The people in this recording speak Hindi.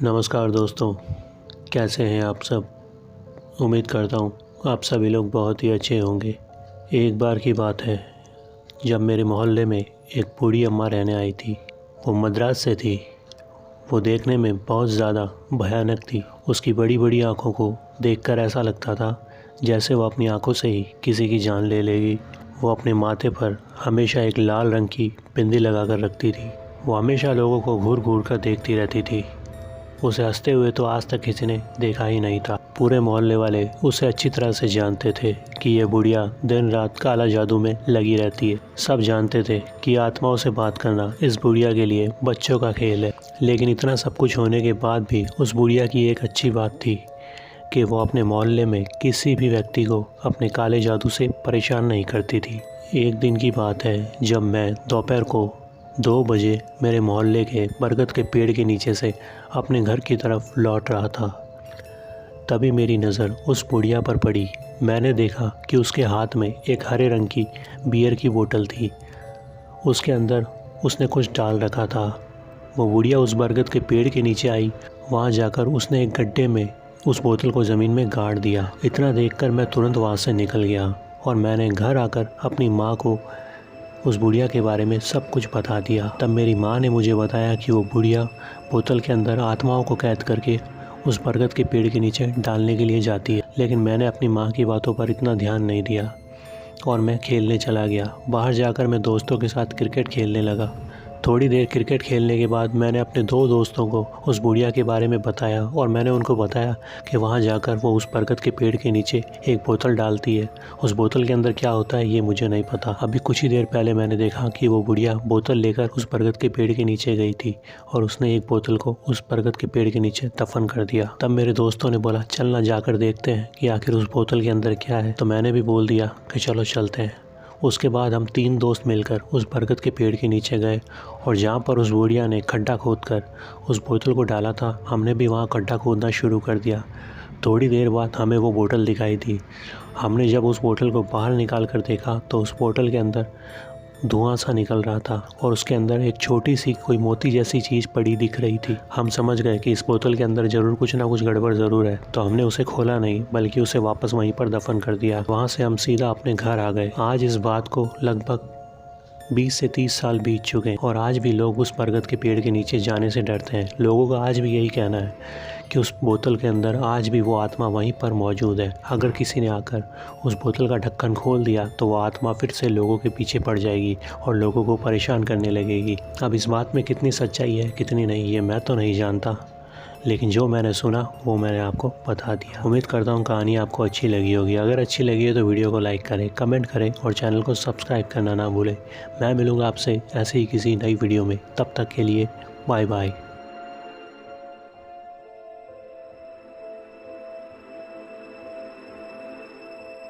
नमस्कार दोस्तों, कैसे हैं आप सब। उम्मीद करता हूँ आप सभी लोग बहुत ही अच्छे होंगे। एक बार की बात है जब मेरे मोहल्ले में एक बूढ़ी अम्मा रहने आई थी। वो मद्रास से थी। वो देखने में बहुत ज़्यादा भयानक थी। उसकी बड़ी बड़ी आँखों को देखकर ऐसा लगता था जैसे वो अपनी आँखों से ही किसी की जान ले लेगी। वो अपने माथे पर हमेशा एक लाल रंग की बिंदी लगा कर रखती थी। वो हमेशा लोगों को घूर घूर कर देखती रहती थी। उसे हंसते हुए तो आज तक किसी ने देखा ही नहीं था। पूरे मोहल्ले वाले उसे अच्छी तरह से जानते थे कि ये बुढ़िया दिन रात काला जादू में लगी रहती है। सब जानते थे कि आत्माओं से बात करना इस बुढ़िया के लिए बच्चों का खेल है। लेकिन इतना सब कुछ होने के बाद भी उस बुढ़िया की एक अच्छी बात थी कि वो अपने मोहल्ले में किसी भी व्यक्ति को अपने काले जादू से परेशान नहीं करती थी। एक दिन की बात है जब मैं दोपहर को 2 बजे मेरे मोहल्ले के बरगद के पेड़ के नीचे से अपने घर की तरफ लौट रहा था। तभी मेरी नज़र उस बुढ़िया पर पड़ी। मैंने देखा कि उसके हाथ में एक हरे रंग की बियर की बोतल थी। उसके अंदर उसने कुछ डाल रखा था। वो बुढ़िया उस बरगद के पेड़ के नीचे आई। वहाँ जाकर उसने एक गड्ढे में उस बोतल को ज़मीन में गाड़ दिया। इतना देखकर मैं तुरंत वहाँ से निकल गया और मैंने घर आकर अपनी माँ को उस बुढ़िया के बारे में सब कुछ बता दिया। तब मेरी माँ ने मुझे बताया कि वो बुढ़िया बोतल के अंदर आत्माओं को कैद करके उस बरगद के पेड़ के नीचे डालने के लिए जाती है। लेकिन मैंने अपनी माँ की बातों पर इतना ध्यान नहीं दिया और मैं खेलने चला गया। बाहर जाकर मैं दोस्तों के साथ क्रिकेट खेलने लगा। थोड़ी देर क्रिकेट खेलने के बाद मैंने अपने 2 दोस्तों को उस बुढ़िया के बारे में बताया और मैंने उनको बताया कि वहाँ जाकर वो उस बरगद के पेड़ के नीचे एक बोतल डालती है। उस बोतल के अंदर क्या होता है ये मुझे नहीं पता। अभी कुछ ही देर पहले मैंने देखा कि वो बुढ़िया बोतल लेकर उस बरगद के पेड़ के नीचे गई थी और उसने एक बोतल को उस बरगद के पेड़ के नीचे दफन कर दिया। तब मेरे दोस्तों ने बोला चल ना जाकर देखते हैं कि आखिर उस बोतल के अंदर क्या है। तो मैंने भी बोल दिया कि चलो चलते हैं। उसके बाद हम 3 दोस्त मिलकर उस बरगद के पेड़ के नीचे गए और जहाँ पर उस बुढ़िया ने खड्डा खोदकर उस बोतल को डाला था, हमने भी वहाँ खड्डा खोदना शुरू कर दिया। थोड़ी देर बाद हमें वो बोतल दिखाई दी। हमने जब उस बोतल को बाहर निकाल कर देखा तो उस बोतल के अंदर धुआं सा निकल रहा था और उसके अंदर एक छोटी सी कोई मोती जैसी चीज़ पड़ी दिख रही थी। हम समझ गए कि इस बोतल के अंदर ज़रूर कुछ ना कुछ गड़बड़ ज़रूर है। तो हमने उसे खोला नहीं बल्कि उसे वापस वहीं पर दफन कर दिया। वहाँ से हम सीधा अपने घर आ गए। आज इस बात को लगभग 20 से 30 साल बीत चुके हैं और आज भी लोग उस बरगद के पेड़ के नीचे जाने से डरते हैं। लोगों का आज भी यही कहना है कि उस बोतल के अंदर आज भी वो आत्मा वहीं पर मौजूद है। अगर किसी ने आकर उस बोतल का ढक्कन खोल दिया तो वो आत्मा फिर से लोगों के पीछे पड़ जाएगी और लोगों को परेशान करने लगेगी। अब इस बात में कितनी सच्चाई है कितनी नहीं ये मैं तो नहीं जानता, लेकिन जो मैंने सुना वो मैंने आपको बता दिया। उम्मीद करता हूँ कहानी आपको अच्छी लगी होगी। अगर अच्छी लगी है तो वीडियो को लाइक करें, कमेंट करें और चैनल को सब्सक्राइब करना ना भूलें। मैं मिलूँगा आपसे ऐसे ही किसी नई वीडियो में। तब तक के लिए बाय बाय।